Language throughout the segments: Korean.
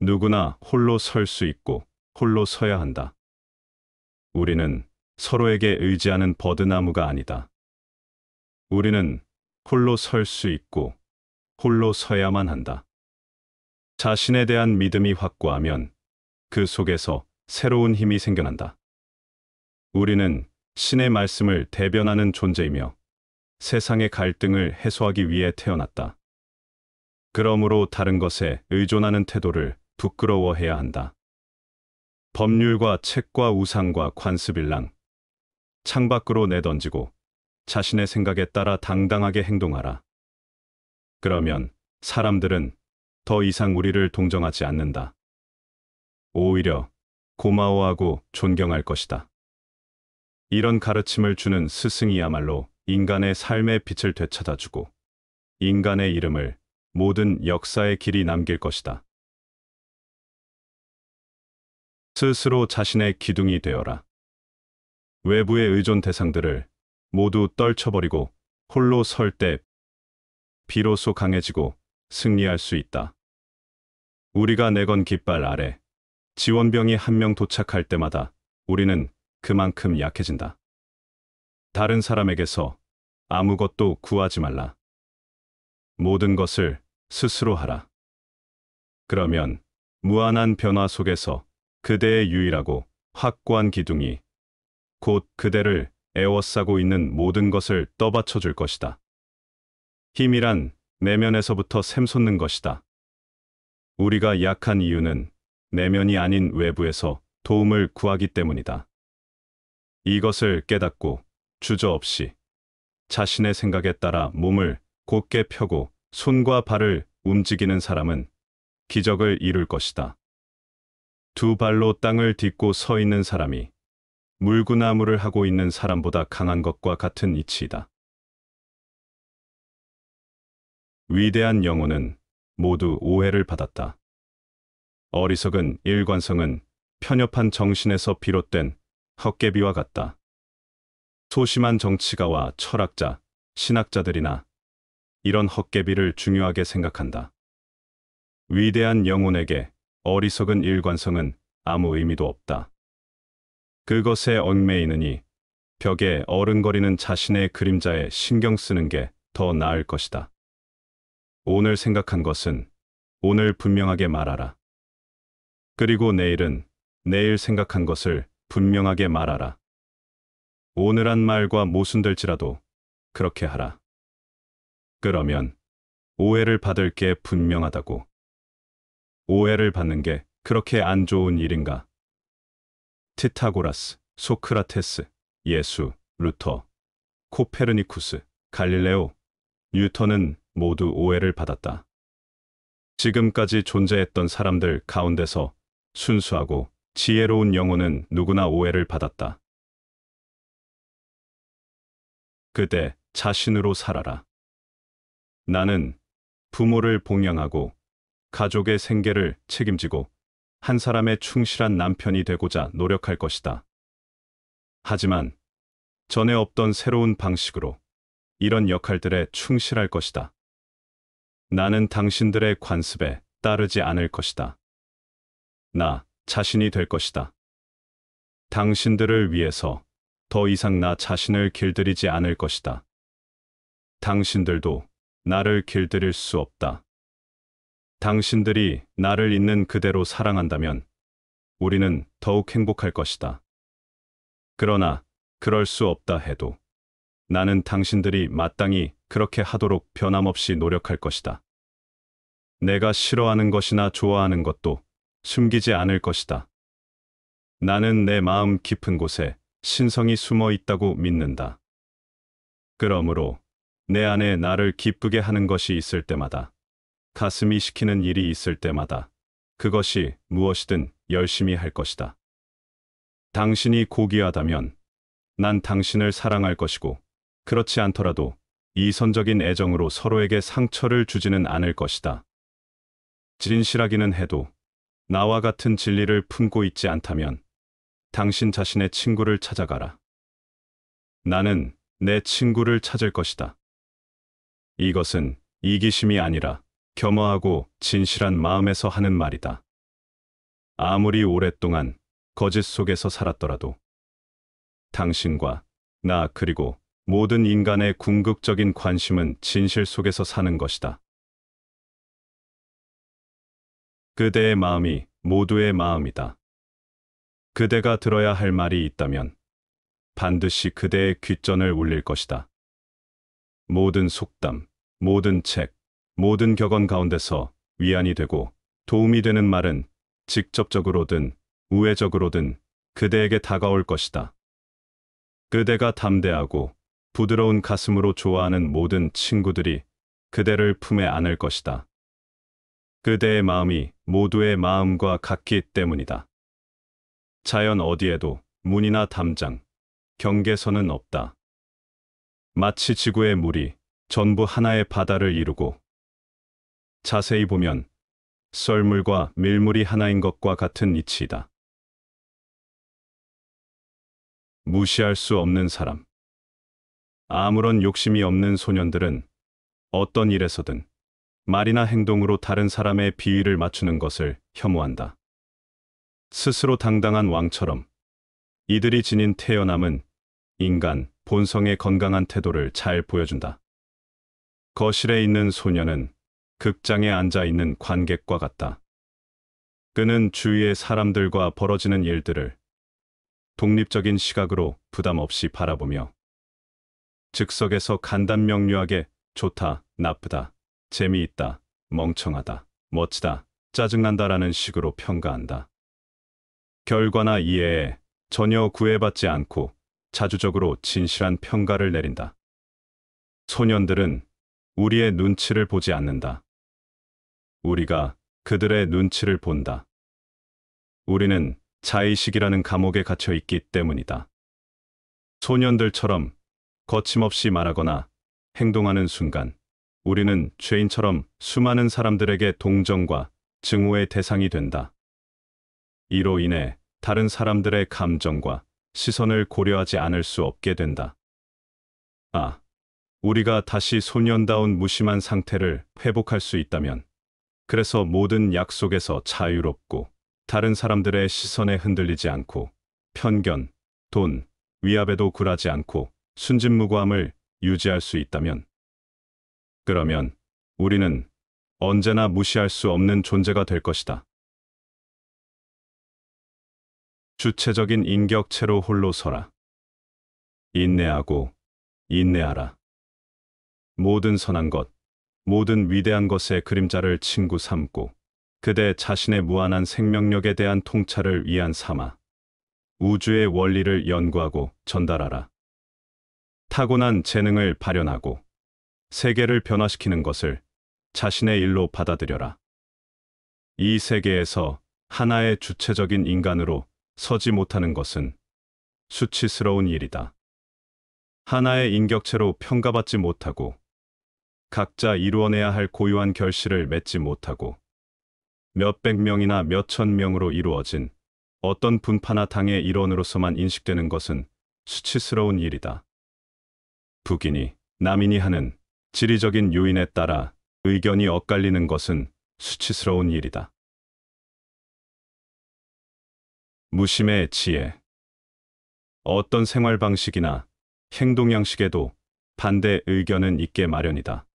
누구나 홀로 설 수 있고 홀로 서야 한다. 우리는 서로에게 의지하는 버드나무가 아니다. 우리는 홀로 설 수 있고 홀로 서야만 한다. 자신에 대한 믿음이 확고하면 그 속에서 새로운 힘이 생겨난다. 우리는 신의 말씀을 대변하는 존재이며 세상의 갈등을 해소하기 위해 태어났다. 그러므로 다른 것에 의존하는 태도를 부끄러워해야 한다. 법률과 책과 우상과 관습일랑 창밖으로 내던지고 자신의 생각에 따라 당당하게 행동하라. 그러면 사람들은 더 이상 우리를 동정하지 않는다. 오히려 고마워하고 존경할 것이다. 이런 가르침을 주는 스승이야말로 인간의 삶의 빛을 되찾아주고 인간의 이름을 모든 역사의 길이 남길 것이다. 스스로 자신의 기둥이 되어라. 외부의 의존 대상들을 모두 떨쳐버리고 홀로 설 때 비로소 강해지고 승리할 수 있다. 우리가 내건 깃발 아래 지원병이 한 명 도착할 때마다 우리는 그만큼 약해진다. 다른 사람에게서 아무것도 구하지 말라. 모든 것을 스스로 하라. 그러면 무한한 변화 속에서 그대의 유일하고 확고한 기둥이 곧 그대를 에워싸고 있는 모든 것을 떠받쳐 줄 것이다. 힘이란 내면에서부터 샘솟는 것이다. 우리가 약한 이유는 내면이 아닌 외부에서 도움을 구하기 때문이다. 이것을 깨닫고 주저없이 자신의 생각에 따라 몸을 곧게 펴고 손과 발을 움직이는 사람은 기적을 이룰 것이다. 두 발로 땅을 딛고 서 있는 사람이 물구나무를 하고 있는 사람보다 강한 것과 같은 이치이다. 위대한 영혼은 모두 오해를 받았다. 어리석은 일관성은 편협한 정신에서 비롯된 헛개비와 같다. 소심한 정치가와 철학자, 신학자들이나 이런 헛개비를 중요하게 생각한다. 위대한 영혼에게 어리석은 일관성은 아무 의미도 없다. 그것에 얽매이느니 벽에 어른거리는 자신의 그림자에 신경 쓰는 게 더 나을 것이다. 오늘 생각한 것은 오늘 분명하게 말하라. 그리고 내일은 내일 생각한 것을 분명하게 말하라. 오늘한 말과 모순될지라도 그렇게 하라. 그러면 오해를 받을 게 분명하다고. 오해를 받는 게 그렇게 안 좋은 일인가? 피타고라스, 소크라테스, 예수, 루터, 코페르니쿠스, 갈릴레오, 뉴턴은 모두 오해를 받았다. 지금까지 존재했던 사람들 가운데서 순수하고 지혜로운 영혼은 누구나 오해를 받았다. 그대 자신으로 살아라. 나는 부모를 봉양하고 가족의 생계를 책임지고 한 사람의 충실한 남편이 되고자 노력할 것이다. 하지만 전에 없던 새로운 방식으로 이런 역할들에 충실할 것이다. 나는 당신들의 관습에 따르지 않을 것이다. 나 자신이 될 것이다. 당신들을 위해서 더 이상 나 자신을 길들이지 않을 것이다. 당신들도 나를 길들일 수 없다. 당신들이 나를 있는 그대로 사랑한다면 우리는 더욱 행복할 것이다. 그러나 그럴 수 없다 해도 나는 당신들이 마땅히 그렇게 하도록 변함없이 노력할 것이다. 내가 싫어하는 것이나 좋아하는 것도 숨기지 않을 것이다. 나는 내 마음 깊은 곳에 신성이 숨어 있다고 믿는다. 그러므로 내 안에 나를 기쁘게 하는 것이 있을 때마다, 가슴이 시키는 일이 있을 때마다 그것이 무엇이든 열심히 할 것이다. 당신이 고귀하다면 난 당신을 사랑할 것이고 그렇지 않더라도 이선적인 애정으로 서로에게 상처를 주지는 않을 것이다. 진실하기는 해도 나와 같은 진리를 품고 있지 않다면 당신 자신의 친구를 찾아가라. 나는 내 친구를 찾을 것이다. 이것은 이기심이 아니라 겸허하고 진실한 마음에서 하는 말이다. 아무리 오랫동안 거짓 속에서 살았더라도 당신과 나 그리고 모든 인간의 궁극적인 관심은 진실 속에서 사는 것이다. 그대의 마음이 모두의 마음이다. 그대가 들어야 할 말이 있다면 반드시 그대의 귓전을 울릴 것이다. 모든 속담, 모든 책, 모든 격언 가운데서 위안이 되고 도움이 되는 말은 직접적으로든 우회적으로든 그대에게 다가올 것이다. 그대가 담대하고 부드러운 가슴으로 좋아하는 모든 친구들이 그대를 품에 안을 것이다. 그대의 마음이 모두의 마음과 같기 때문이다. 자연 어디에도 문이나 담장, 경계선은 없다. 마치 지구의 물이 전부 하나의 바다를 이루고 자세히 보면 썰물과 밀물이 하나인 것과 같은 이치이다. 무시할 수 없는 사람. 아무런 욕심이 없는 소년들은 어떤 일에서든 말이나 행동으로 다른 사람의 비위를 맞추는 것을 혐오한다. 스스로 당당한 왕처럼 이들이 지닌 태어남은 인간 본성의 건강한 태도를 잘 보여준다. 거실에 있는 소녀는 극장에 앉아 있는 관객과 같다. 그는 주위의 사람들과 벌어지는 일들을 독립적인 시각으로 부담 없이 바라보며 즉석에서 간단명료하게 좋다, 나쁘다, 재미있다, 멍청하다, 멋지다, 짜증난다라는 식으로 평가한다. 결과나 이해에 전혀 구애받지 않고 자주적으로 진실한 평가를 내린다. 소년들은 우리의 눈치를 보지 않는다. 우리가 그들의 눈치를 본다. 우리는 자의식이라는 감옥에 갇혀 있기 때문이다. 소년들처럼 거침없이 말하거나 행동하는 순간 우리는 죄인처럼 수많은 사람들에게 동정과 증오의 대상이 된다. 이로 인해 다른 사람들의 감정과 시선을 고려하지 않을 수 없게 된다. 우리가 다시 소년다운 무심한 상태를 회복할 수 있다면, 그래서 모든 약속에서 자유롭고 다른 사람들의 시선에 흔들리지 않고 편견, 돈, 위압에도 굴하지 않고 순진무구함을 유지할 수 있다면, 그러면 우리는 언제나 무시할 수 없는 존재가 될 것이다. 주체적인 인격체로 홀로 서라. 인내하고 인내하라. 모든 선한 것, 모든 위대한 것의 그림자를 친구 삼고 그대 자신의 무한한 생명력에 대한 통찰을 위안 삼아 우주의 원리를 연구하고 전달하라. 타고난 재능을 발현하고 세계를 변화시키는 것을 자신의 일로 받아들여라. 이 세계에서 하나의 주체적인 인간으로 서지 못하는 것은 수치스러운 일이다. 하나의 인격체로 평가받지 못하고 각자 이루어내야 할 고유한 결실을 맺지 못하고 몇백 명이나 몇천 명으로 이루어진 어떤 분파나 당의 일원으로서만 인식되는 것은 수치스러운 일이다. 북인이 남인이 하는 지리적인 요인에 따라 의견이 엇갈리는 것은 수치스러운 일이다. 무심의 지혜. 어떤 생활 방식이나 행동 양식에도 반대 의견은 있게 마련이다.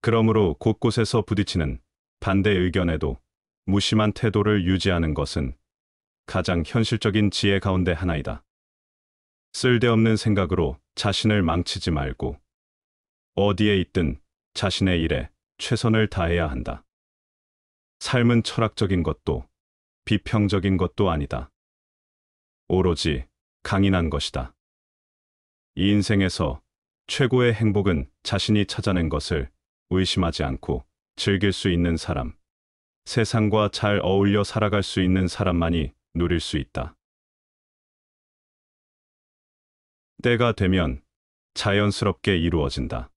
그러므로 곳곳에서 부딪히는 반대 의견에도 무심한 태도를 유지하는 것은 가장 현실적인 지혜 가운데 하나이다. 쓸데없는 생각으로 자신을 망치지 말고 어디에 있든 자신의 일에 최선을 다해야 한다. 삶은 철학적인 것도 비평적인 것도 아니다. 오로지 강인한 것이다. 이 인생에서 최고의 행복은 자신이 찾아낸 것을 의심하지 않고 즐길 수 있는 사람, 세상과 잘 어울려 살아갈 수 있는 사람만이 누릴 수 있다. 때가 되면 자연스럽게 이루어진다.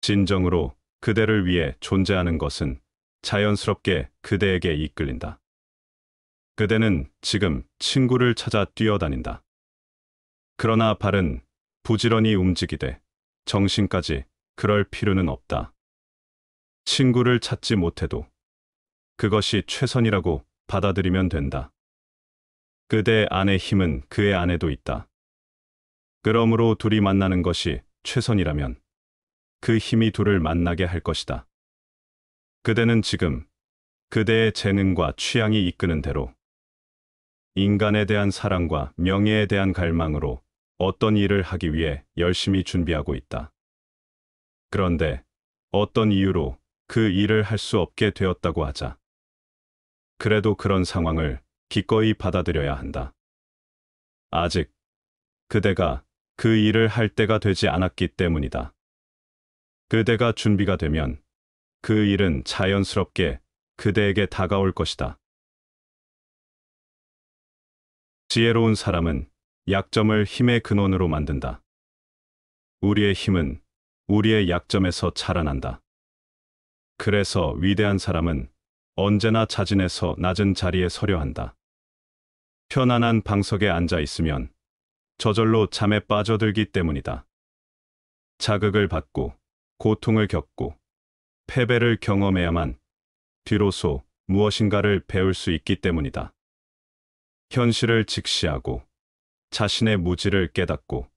진정으로 그대를 위해 존재하는 것은 자연스럽게 그대에게 이끌린다. 그대는 지금 친구를 찾아 뛰어다닌다. 그러나 발은 부지런히 움직이되 정신까지 그럴 필요는 없다. 친구를 찾지 못해도 그것이 최선이라고 받아들이면 된다. 그대 안의 힘은 그의 안에도 있다. 그러므로 둘이 만나는 것이 최선이라면 그 힘이 둘을 만나게 할 것이다. 그대는 지금 그대의 재능과 취향이 이끄는 대로 인간에 대한 사랑과 명예에 대한 갈망으로 어떤 일을 하기 위해 열심히 준비하고 있다. 그런데 어떤 이유로 그 일을 할 수 없게 되었다고 하자. 그래도 그런 상황을 기꺼이 받아들여야 한다. 아직 그대가 그 일을 할 때가 되지 않았기 때문이다. 그대가 준비가 되면 그 일은 자연스럽게 그대에게 다가올 것이다. 지혜로운 사람은 약점을 힘의 근원으로 만든다. 우리의 힘은 우리의 약점에서 자라난다. 그래서 위대한 사람은 언제나 자진해서 낮은 자리에 서려 한다. 편안한 방석에 앉아 있으면 저절로 잠에 빠져들기 때문이다. 자극을 받고 고통을 겪고 패배를 경험해야만 비로소 무엇인가를 배울 수 있기 때문이다. 현실을 직시하고 자신의 무지를 깨닫고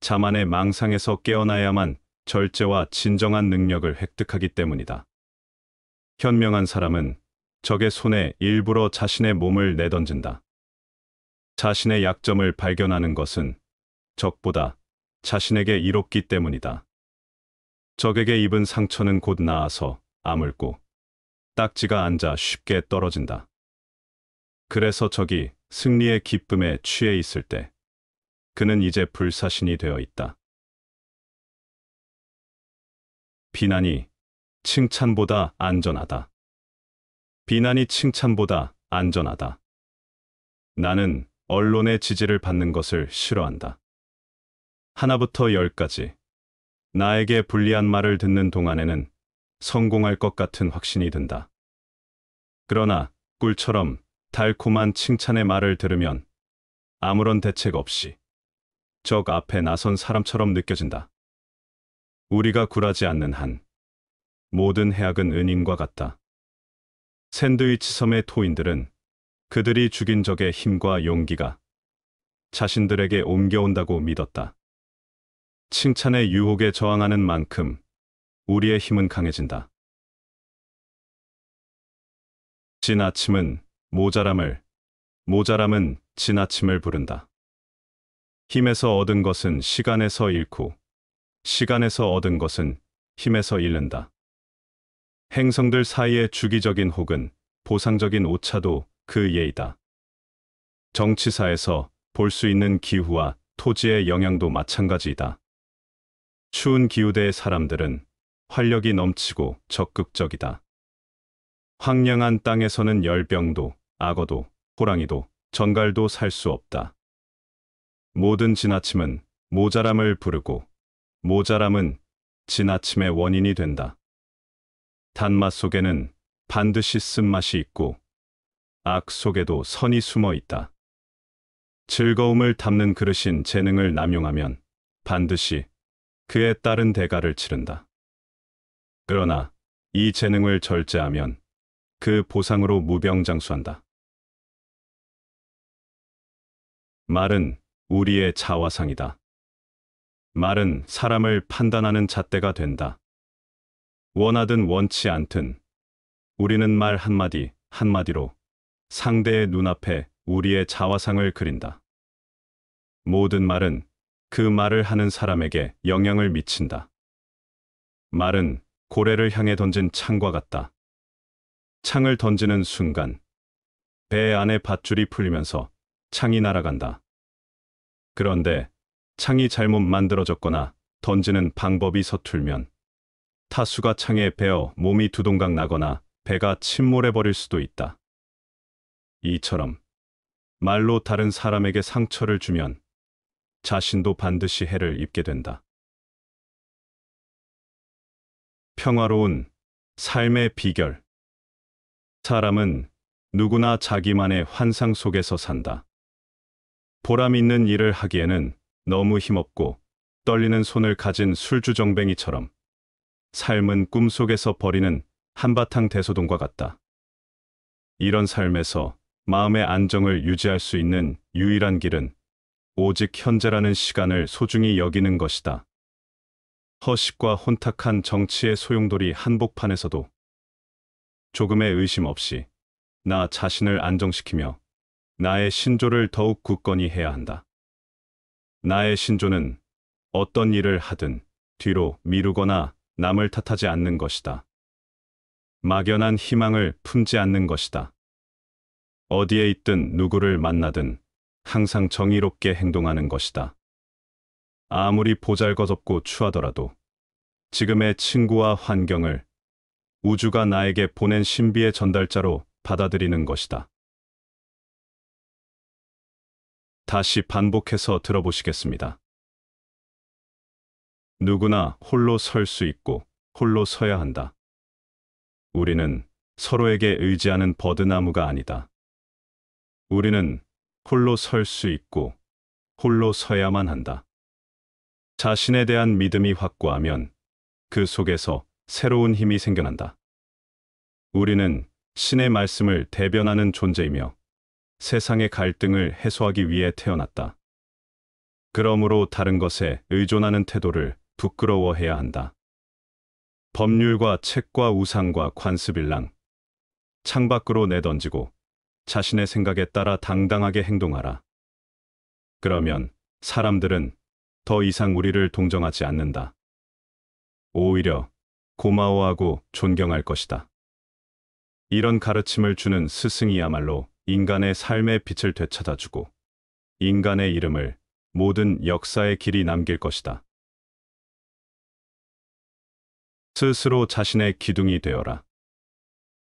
자만의 망상에서 깨어나야만 절제와 진정한 능력을 획득하기 때문이다. 현명한 사람은 적의 손에 일부러 자신의 몸을 내던진다. 자신의 약점을 발견하는 것은 적보다 자신에게 이롭기 때문이다. 적에게 입은 상처는 곧 나아서 아물고 딱지가 앉아 쉽게 떨어진다. 그래서 적이 승리의 기쁨에 취해 있을 때 그는 이제 불사신이 되어 있다. 비난이 칭찬보다 안전하다. 비난이 칭찬보다 안전하다. 나는 언론의 지지를 받는 것을 싫어한다. 하나부터 열까지 나에게 불리한 말을 듣는 동안에는 성공할 것 같은 확신이 든다. 그러나 꿀처럼 달콤한 칭찬의 말을 들으면 아무런 대책 없이 적 앞에 나선 사람처럼 느껴진다. 우리가 굴하지 않는 한 모든 해악은 은인과 같다. 샌드위치 섬의 토인들은 그들이 죽인 적의 힘과 용기가 자신들에게 옮겨온다고 믿었다. 칭찬의 유혹에 저항하는 만큼 우리의 힘은 강해진다. 지나침은 모자람은 지나침을 부른다. 힘에서 얻은 것은 시간에서 잃고 시간에서 얻은 것은 힘에서 잃는다. 행성들 사이의 주기적인 혹은 보상적인 오차도 그 예이다. 정치사에서 볼 수 있는 기후와 토지의 영향도 마찬가지이다. 추운 기후대의 사람들은 활력이 넘치고 적극적이다. 황량한 땅에서는 열병도, 악어도, 호랑이도, 전갈도 살 수 없다. 모든 지나침은 모자람을 부르고 모자람은 지나침의 원인이 된다. 단맛 속에는 반드시 쓴맛이 있고 악 속에도 선이 숨어 있다. 즐거움을 담는 그릇인 재능을 남용하면 반드시 그에 따른 대가를 치른다. 그러나 이 재능을 절제하면 그 보상으로 무병장수한다. 말은 우리의 자화상이다. 말은 사람을 판단하는 잣대가 된다. 원하든 원치 않든 우리는 말 한마디 한마디로 상대의 눈앞에 우리의 자화상을 그린다. 모든 말은 그 말을 하는 사람에게 영향을 미친다. 말은 고래를 향해 던진 창과 같다. 창을 던지는 순간 배 안에 밧줄이 풀리면서 창이 날아간다. 그런데 창이 잘못 만들어졌거나 던지는 방법이 서툴면 타수가 창에 베어 몸이 두동강 나거나 배가 침몰해버릴 수도 있다. 이처럼 말로 다른 사람에게 상처를 주면 자신도 반드시 해를 입게 된다. 평화로운 삶의 비결. 사람은 누구나 자기만의 환상 속에서 산다. 보람 있는 일을 하기에는 너무 힘없고 떨리는 손을 가진 술주정뱅이처럼 삶은 꿈속에서 버리는 한바탕 대소동과 같다. 이런 삶에서 마음의 안정을 유지할 수 있는 유일한 길은 오직 현재라는 시간을 소중히 여기는 것이다. 허식과 혼탁한 정치의 소용돌이 한복판에서도 조금의 의심 없이 나 자신을 안정시키며 나의 신조를 더욱 굳건히 해야 한다. 나의 신조는 어떤 일을 하든 뒤로 미루거나 남을 탓하지 않는 것이다. 막연한 희망을 품지 않는 것이다. 어디에 있든 누구를 만나든 항상 정의롭게 행동하는 것이다. 아무리 보잘것없고 추하더라도 지금의 친구와 환경을 우주가 나에게 보낸 신비의 전달자로 받아들이는 것이다. 다시 반복해서 들어보시겠습니다. 누구나 홀로 설 수 있고 홀로 서야 한다. 우리는 서로에게 의지하는 버드나무가 아니다. 우리는 홀로 설 수 있고 홀로 서야만 한다. 자신에 대한 믿음이 확고하면 그 속에서 새로운 힘이 생겨난다. 우리는 신의 말씀을 대변하는 존재이며 세상의 갈등을 해소하기 위해 태어났다. 그러므로 다른 것에 의존하는 태도를 부끄러워해야 한다. 법률과 책과 우상과 관습일랑 창밖으로 내던지고 자신의 생각에 따라 당당하게 행동하라. 그러면 사람들은 더 이상 우리를 동정하지 않는다. 오히려 고마워하고 존경할 것이다. 이런 가르침을 주는 스승이야말로 인간의 삶의 빛을 되찾아주고 인간의 이름을 모든 역사의 길이 남길 것이다. 스스로 자신의 기둥이 되어라.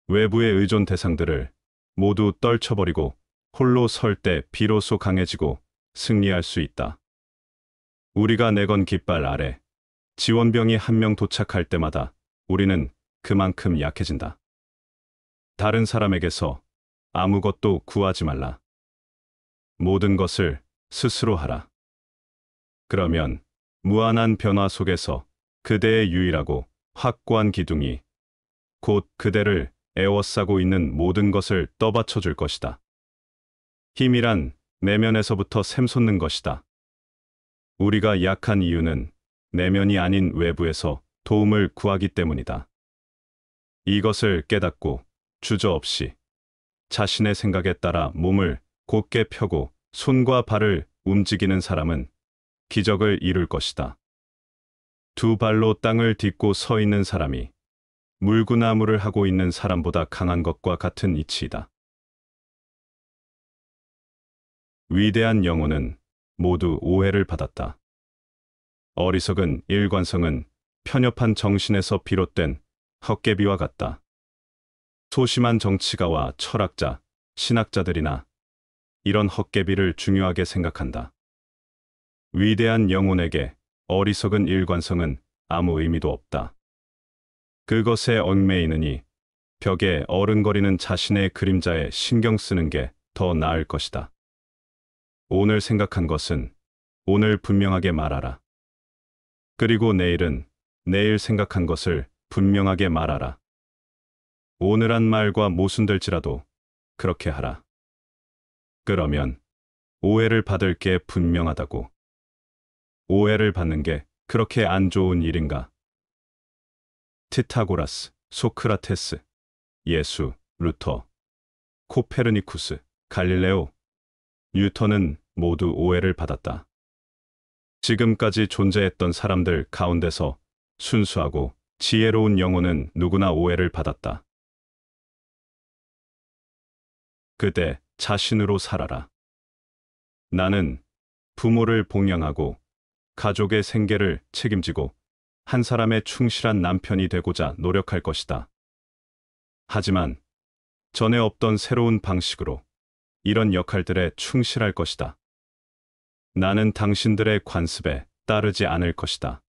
외부의 의존 대상들을 모두 떨쳐버리고 홀로 설 때 비로소 강해지고 승리할 수 있다. 우리가 내건 깃발 아래 지원병이 한 명 도착할 때마다 우리는 그만큼 약해진다. 다른 사람에게서 아무것도 구하지 말라. 모든 것을 스스로 하라. 그러면 무한한 변화 속에서 그대의 유일하고 확고한 기둥이 곧 그대를 에워싸고 있는 모든 것을 떠받쳐 줄 것이다. 힘이란 내면에서부터 샘솟는 것이다. 우리가 약한 이유는 내면이 아닌 외부에서 도움을 구하기 때문이다. 이것을 깨닫고 주저없이 자신의 생각에 따라 몸을 곧게 펴고 손과 발을 움직이는 사람은 기적을 이룰 것이다. 두 발로 땅을 딛고 서 있는 사람이 물구나무를 하고 있는 사람보다 강한 것과 같은 이치이다. 위대한 영혼은 모두 오해를 받았다. 어리석은 일관성은 편협한 정신에서 비롯된 헛개비와 같다. 소심한 정치가와 철학자, 신학자들이나 이런 헛개비를 중요하게 생각한다. 위대한 영혼에게 어리석은 일관성은 아무 의미도 없다. 그것에 얽매이느니 벽에 어른거리는 자신의 그림자에 신경 쓰는 게 더 나을 것이다. 오늘 생각한 것은 오늘 분명하게 말하라. 그리고 내일은 내일 생각한 것을 분명하게 말하라. 오늘 한 말과 모순될지라도 그렇게 하라. 그러면 오해를 받을 게 분명하다고. 오해를 받는 게 그렇게 안 좋은 일인가? 피타고라스, 소크라테스, 예수, 루터, 코페르니쿠스, 갈릴레오, 뉴턴은 모두 오해를 받았다. 지금까지 존재했던 사람들 가운데서 순수하고 지혜로운 영혼은 누구나 오해를 받았다. 그대 자신으로 살아라. 나는 부모를 봉양하고 가족의 생계를 책임지고 한 사람의 충실한 남편이 되고자 노력할 것이다. 하지만 전에 없던 새로운 방식으로 이런 역할들에 충실할 것이다. 나는 당신들의 관습에 따르지 않을 것이다.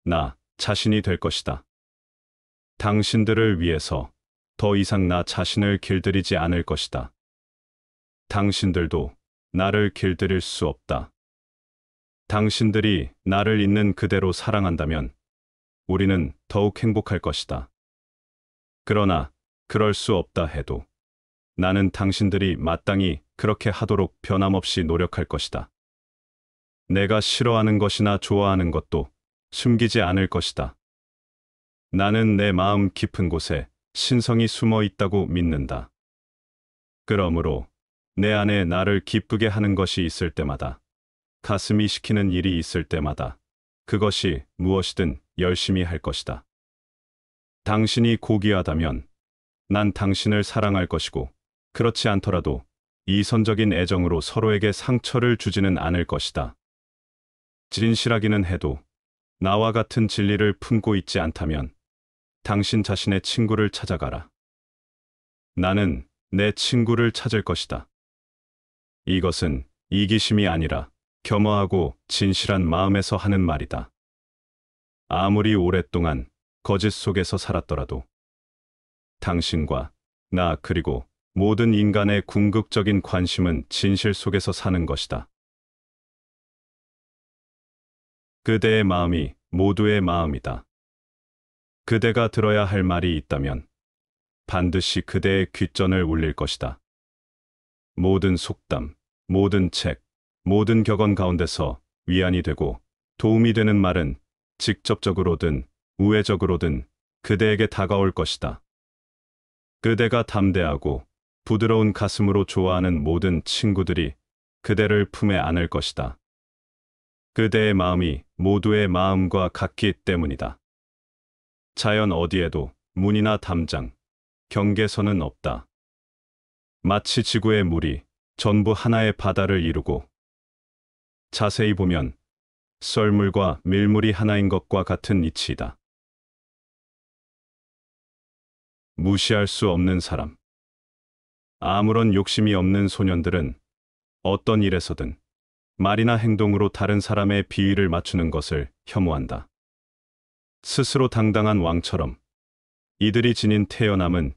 나 자신이 될 것이다. 당신들을 위해서 더 이상 나 자신을 길들이지 않을 것이다. 당신들도 나를 길들일 수 없다. 당신들이 나를 있는 그대로 사랑한다면 우리는 더욱 행복할 것이다. 그러나 그럴 수 없다 해도 나는 당신들이 마땅히 그렇게 하도록 변함없이 노력할 것이다. 내가 싫어하는 것이나 좋아하는 것도 숨기지 않을 것이다. 나는 내 마음 깊은 곳에 신성이 숨어 있다고 믿는다. 그러므로 내 안에 나를 기쁘게 하는 것이 있을 때마다, 가슴이 시키는 일이 있을 때마다 그것이 무엇이든 열심히 할 것이다. 당신이 고귀하다면 난 당신을 사랑할 것이고, 그렇지 않더라도 이선적인 애정으로 서로에게 상처를 주지는 않을 것이다. 진실하기는 해도 나와 같은 진리를 품고 있지 않다면 당신 자신의 친구를 찾아가라. 나는 내 친구를 찾을 것이다. 이것은 이기심이 아니라 겸허하고 진실한 마음에서 하는 말이다. 아무리 오랫동안 거짓 속에서 살았더라도 당신과 나 그리고 모든 인간의 궁극적인 관심은 진실 속에서 사는 것이다. 그대의 마음이 모두의 마음이다. 그대가 들어야 할 말이 있다면 반드시 그대의 귓전을 울릴 것이다. 모든 속담, 모든 책, 모든 격언 가운데서 위안이 되고 도움이 되는 말은 직접적으로든 우회적으로든 그대에게 다가올 것이다. 그대가 담대하고 부드러운 가슴으로 좋아하는 모든 친구들이 그대를 품에 안을 것이다. 그대의 마음이 모두의 마음과 같기 때문이다. 자연 어디에도 문이나 담장, 경계선은 없다. 마치 지구의 물이 전부 하나의 바다를 이루고, 자세히 보면 썰물과 밀물이 하나인 것과 같은 이치이다. 무시할 수 없는 사람. 아무런 욕심이 없는 소년들은 어떤 일에서든 말이나 행동으로 다른 사람의 비위를 맞추는 것을 혐오한다. 스스로 당당한 왕처럼 이들이 지닌 태어남은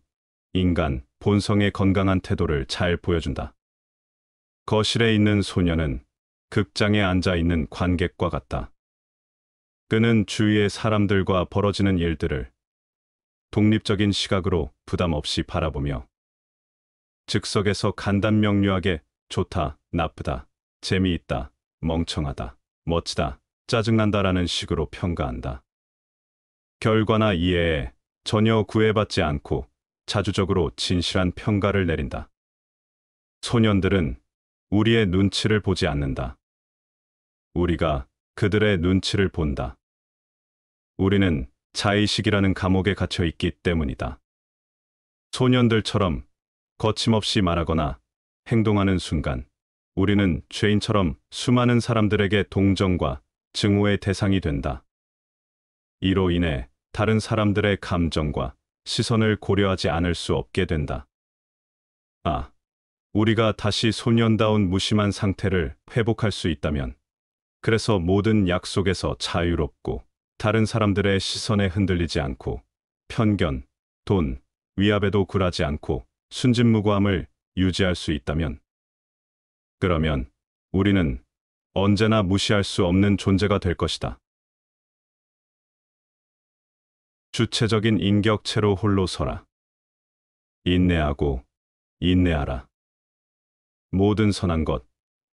인간 본성의 건강한 태도를 잘 보여준다. 거실에 있는 소년은 극장에 앉아 있는 관객과 같다. 그는 주위의 사람들과 벌어지는 일들을 독립적인 시각으로 부담 없이 바라보며 즉석에서 간단명료하게 좋다, 나쁘다, 재미있다, 멍청하다, 멋지다, 짜증난다라는 식으로 평가한다. 결과나 이해에 전혀 구애받지 않고 자주적으로 진실한 평가를 내린다. 소년들은 우리의 눈치를 보지 않는다. 우리가 그들의 눈치를 본다. 우리는 자의식이라는 감옥에 갇혀 있기 때문이다. 소년들처럼 거침없이 말하거나 행동하는 순간 우리는 죄인처럼 수많은 사람들에게 동정과 증오의 대상이 된다. 이로 인해 다른 사람들의 감정과 시선을 고려하지 않을 수 없게 된다. 우리가 다시 소년다운 무심한 상태를 회복할 수 있다면, 그래서 모든 약속에서 자유롭고 다른 사람들의 시선에 흔들리지 않고 편견, 돈, 위압에도 굴하지 않고 순진무구함을 유지할 수 있다면, 그러면 우리는 언제나 무시할 수 없는 존재가 될 것이다. 주체적인 인격체로 홀로 서라. 인내하고 인내하라. 모든 선한 것,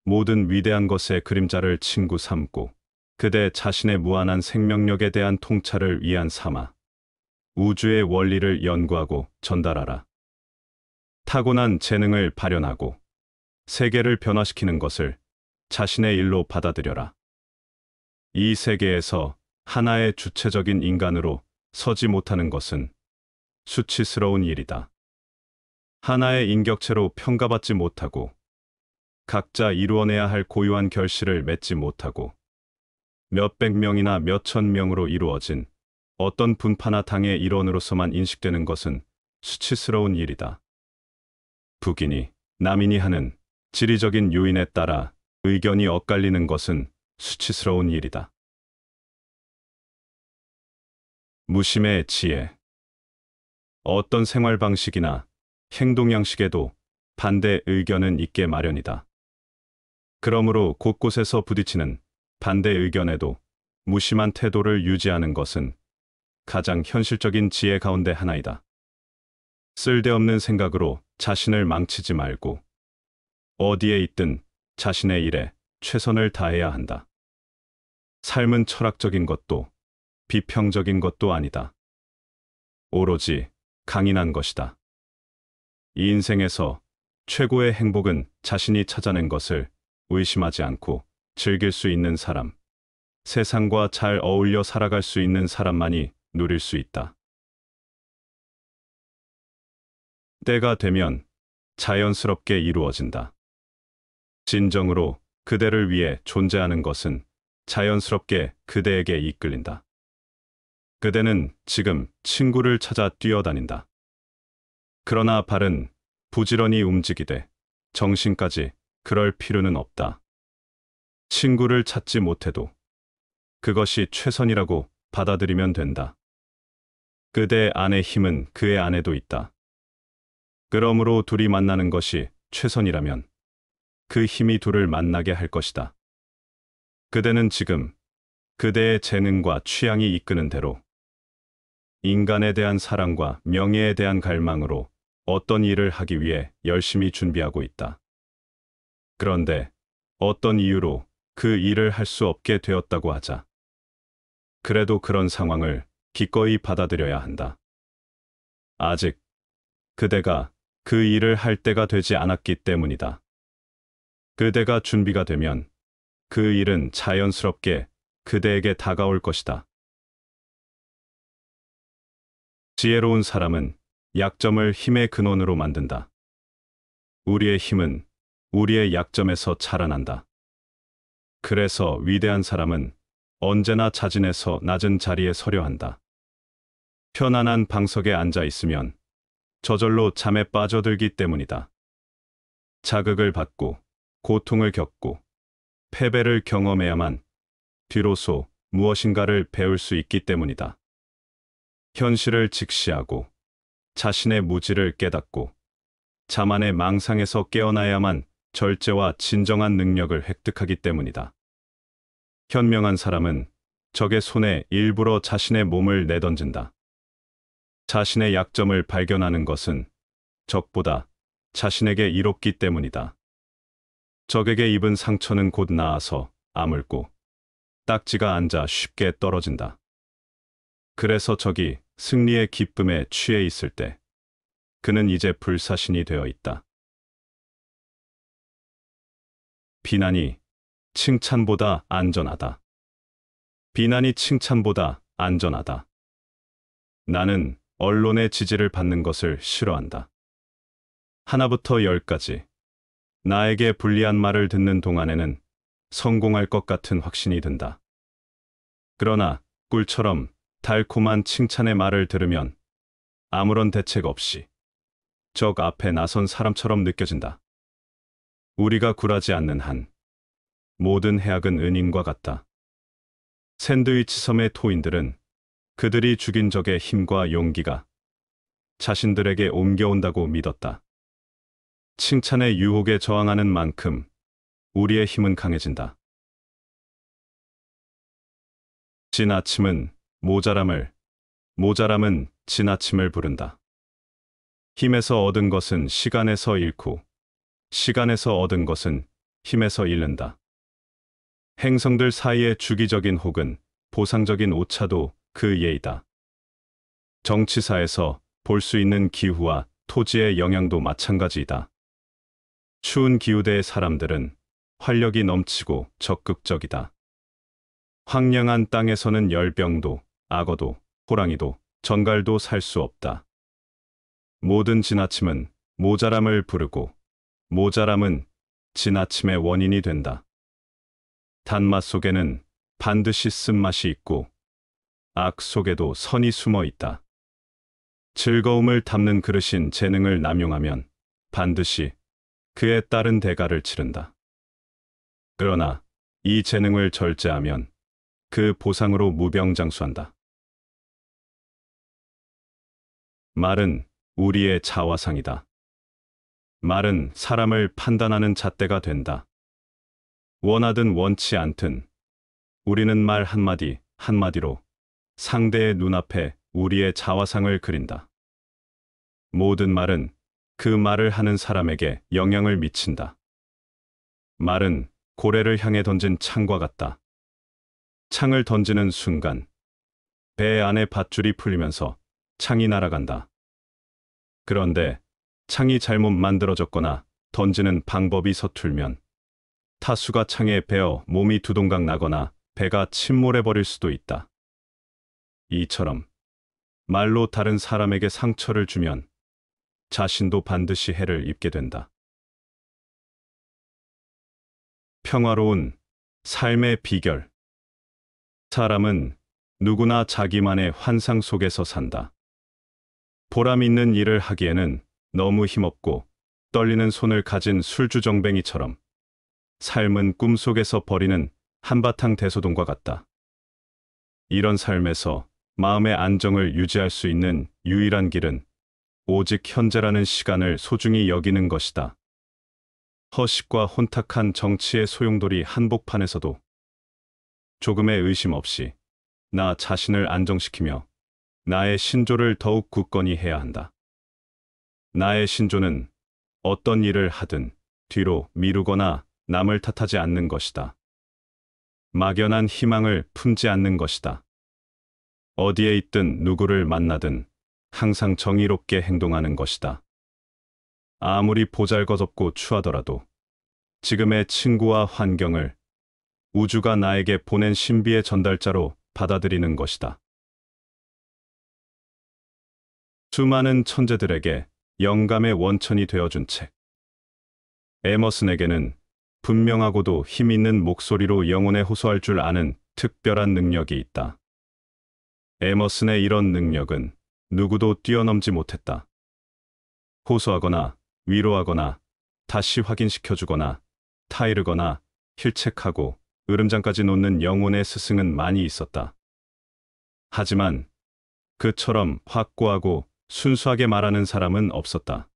모든 위대한 것의 그림자를 친구 삼고 그대 자신의 무한한 생명력에 대한 통찰을 위안 삼아 우주의 원리를 연구하고 전달하라. 타고난 재능을 발현하고 세계를 변화시키는 것을 자신의 일로 받아들여라. 이 세계에서 하나의 주체적인 인간으로 서지 못하는 것은 수치스러운 일이다. 하나의 인격체로 평가받지 못하고 각자 이루어내야 할 고유한 결실을 맺지 못하고 몇백 명이나 몇천 명으로 이루어진 어떤 분파나 당의 일원으로서만 인식되는 것은 수치스러운 일이다. 북인이 남인이 하는 지리적인 요인에 따라 의견이 엇갈리는 것은 수치스러운 일이다. 무심의 지혜. 어떤 생활 방식이나 행동 양식에도 반대 의견은 있게 마련이다. 그러므로 곳곳에서 부딪히는 반대 의견에도 무심한 태도를 유지하는 것은 가장 현실적인 지혜 가운데 하나이다. 쓸데없는 생각으로 자신을 망치지 말고 어디에 있든 자신의 일에 최선을 다해야 한다. 삶은 철학적인 것도 비평적인 것도 아니다. 오로지 강인한 것이다. 이 인생에서 최고의 행복은 자신이 찾아낸 것을 의심하지 않고 즐길 수 있는 사람, 세상과 잘 어울려 살아갈 수 있는 사람만이 누릴 수 있다. 때가 되면 자연스럽게 이루어진다. 진정으로 그대를 위해 존재하는 것은 자연스럽게 그대에게 이끌린다. 그대는 지금 친구를 찾아 뛰어다닌다. 그러나 발은 부지런히 움직이되 정신까지 그럴 필요는 없다. 친구를 찾지 못해도 그것이 최선이라고 받아들이면 된다. 그대 안의 힘은 그의 안에도 있다. 그러므로 둘이 만나는 것이 최선이라면 그 힘이 둘을 만나게 할 것이다. 그대는 지금 그대의 재능과 취향이 이끄는 대로 인간에 대한 사랑과 명예에 대한 갈망으로 어떤 일을 하기 위해 열심히 준비하고 있다. 그런데 어떤 이유로 그 일을 할 수 없게 되었다고 하자. 그래도 그런 상황을 기꺼이 받아들여야 한다. 아직 그대가 그 일을 할 때가 되지 않았기 때문이다. 그대가 준비가 되면 그 일은 자연스럽게 그대에게 다가올 것이다. 지혜로운 사람은 약점을 힘의 근원으로 만든다. 우리의 힘은 우리의 약점에서 자라난다. 그래서 위대한 사람은 언제나 자진해서 낮은 자리에 서려 한다. 편안한 방석에 앉아 있으면 저절로 잠에 빠져들기 때문이다. 자극을 받고 고통을 겪고 패배를 경험해야만 비로소 무엇인가를 배울 수 있기 때문이다. 현실을 직시하고 자신의 무지를 깨닫고 자만의 망상에서 깨어나야만 절제와 진정한 능력을 획득하기 때문이다. 현명한 사람은 적의 손에 일부러 자신의 몸을 내던진다. 자신의 약점을 발견하는 것은 적보다 자신에게 이롭기 때문이다. 적에게 입은 상처는 곧 나아서 아물고 딱지가 앉아 쉽게 떨어진다. 그래서 적이 승리의 기쁨에 취해 있을 때 그는 이제 불사신이 되어 있다. 비난이 칭찬보다 안전하다. 비난이 칭찬보다 안전하다. 나는 언론의 지지를 받는 것을 싫어한다. 하나부터 열까지 나에게 불리한 말을 듣는 동안에는 성공할 것 같은 확신이 든다. 그러나 꿀처럼 달콤한 칭찬의 말을 들으면 아무런 대책 없이 적 앞에 나선 사람처럼 느껴진다. 우리가 굴하지 않는 한 모든 해악은 은인과 같다. 샌드위치 섬의 토인들은 그들이 죽인 적의 힘과 용기가 자신들에게 옮겨온다고 믿었다. 칭찬의 유혹에 저항하는 만큼 우리의 힘은 강해진다. 지나침은 모자람은 지나침을 부른다. 힘에서 얻은 것은 시간에서 잃고 시간에서 얻은 것은 힘에서 잃는다. 행성들 사이의 주기적인 혹은 보상적인 오차도 그 예이다. 정치사에서 볼 수 있는 기후와 토지의 영향도 마찬가지이다. 추운 기후대의 사람들은 활력이 넘치고 적극적이다. 황량한 땅에서는 열병도, 악어도, 호랑이도, 전갈도 살 수 없다. 모든 지나침은 모자람을 부르고 모자람은 지나침의 원인이 된다. 단맛 속에는 반드시 쓴맛이 있고 악 속에도 선이 숨어 있다. 즐거움을 담는 그릇인 재능을 남용하면 반드시 그에 따른 대가를 치른다. 그러나 이 재능을 절제하면 그 보상으로 무병장수한다. 말은 우리의 자화상이다. 말은 사람을 판단하는 잣대가 된다. 원하든 원치 않든 우리는 말 한마디 한마디로 상대의 눈앞에 우리의 자화상을 그린다. 모든 말은 그 말을 하는 사람에게 영향을 미친다. 말은 고래를 향해 던진 창과 같다. 창을 던지는 순간 배 안에 밧줄이 풀리면서 창이 날아간다. 그런데 창이 잘못 만들어졌거나 던지는 방법이 서툴면 타수가 창에 베어 몸이 두동강 나거나 배가 침몰해버릴 수도 있다. 이처럼 말로 다른 사람에게 상처를 주면 자신도 반드시 해를 입게 된다. 평화로운 삶의 비결. 사람은 누구나 자기만의 환상 속에서 산다. 보람 있는 일을 하기에는 너무 힘없고 떨리는 손을 가진 술주정뱅이처럼 삶은 꿈속에서 버리는 한바탕 대소동과 같다. 이런 삶에서 마음의 안정을 유지할 수 있는 유일한 길은 오직 현재라는 시간을 소중히 여기는 것이다. 허식과 혼탁한 정치의 소용돌이 한복판에서도 조금의 의심 없이 나 자신을 안정시키며 나의 신조를 더욱 굳건히 해야 한다. 나의 신조는 어떤 일을 하든 뒤로 미루거나 남을 탓하지 않는 것이다. 막연한 희망을 품지 않는 것이다. 어디에 있든 누구를 만나든 항상 정의롭게 행동하는 것이다. 아무리 보잘것없고 추하더라도 지금의 친구와 환경을 우주가 나에게 보낸 신비의 전달자로 받아들이는 것이다. 수많은 천재들에게 영감의 원천이 되어준 책. 에머슨에게는 분명하고도 힘 있는 목소리로 영혼에 호소할 줄 아는 특별한 능력이 있다. 에머슨의 이런 능력은 누구도 뛰어넘지 못했다. 호소하거나 위로하거나 다시 확인시켜주거나 타이르거나 힐책하고 으름장까지 놓는 영혼의 스승은 많이 있었다. 하지만 그처럼 확고하고 순수하게 말하는 사람은 없었다.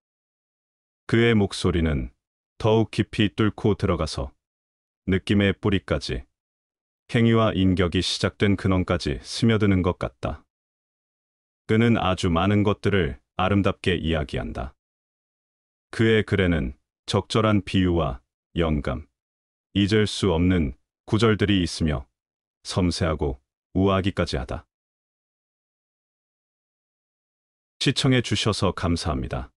그의 목소리는 더욱 깊이 뚫고 들어가서 느낌의 뿌리까지, 행위와 인격이 시작된 근원까지 스며드는 것 같다. 그는 아주 많은 것들을 아름답게 이야기한다. 그의 글에는 적절한 비유와 영감, 잊을 수 없는 구절들이 있으며 섬세하고 우아하기까지 하다. 시청해 주셔서 감사합니다.